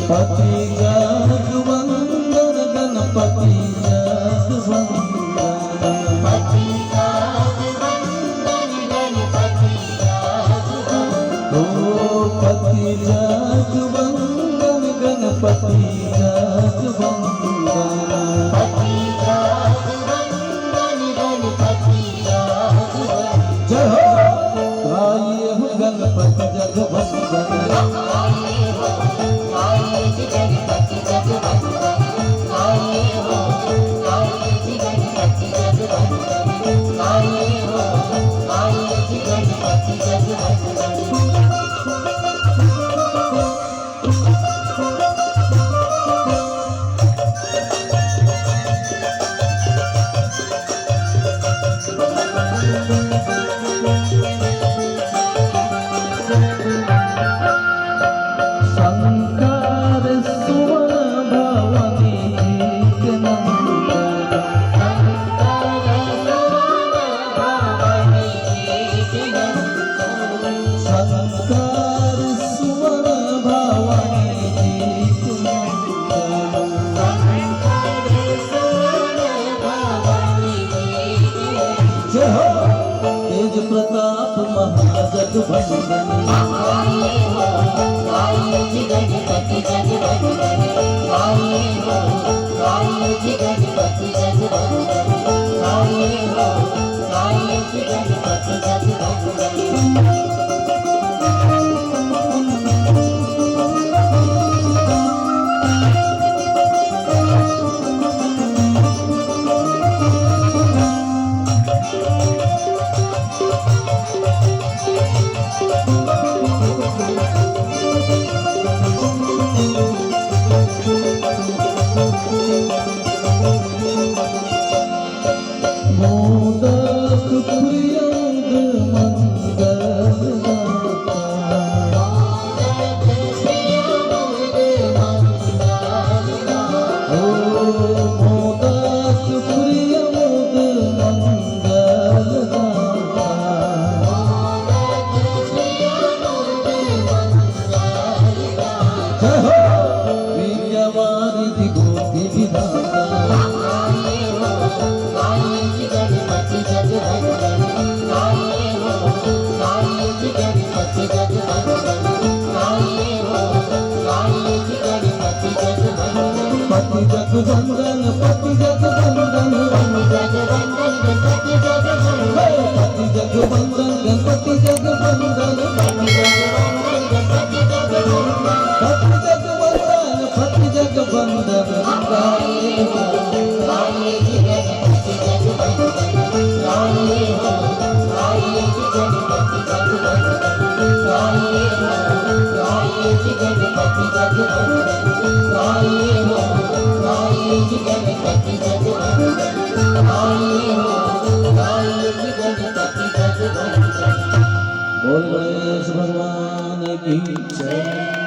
पति जगवंदन गणपति जगवंदन पति जगवंदन गणपति जगवंदन ओ पति जगवंदन गणपति जगवंदन पति जगवंदन गणपति जगवंदन जय हो गाये हो गणपति जगवंदन गणपति जगवंदन गाये हो गणपति जगवंदन गाये हो गणपति जगवंदन शंकर सुवन भवानी के नंदन शंकर सुवन भवानी के नंदन जय हो तेज प्रताप महाजगवंदन गणपति जगवंदन गाये हो गणपति जगवंदन गाये हो गणपति जगवंदन मोदक प्रियंग मंगलदाता ओ मोदक प्रियंग मंगलदाता जय हो वीर्यवारिधि गोति विधाता गणपति जगवंदन गाये हो गणपति जगवंदन गाये हो गणपति जगवंदन पति जगवंदन पति जगवंदन गणपति जगवंदन पति जगवंदन गणपति जगवंदन गणपति जगवंदन पति जगवंदन पति जगवंदन गाये हो गणपति जगवंदन गाये हो गणपति जगवंदन गाये हो गणपति जगवंदन गाये हो गणपति जगवंदन गाये हो गणपति जगवंदन बोल गणेश भगवान की जय।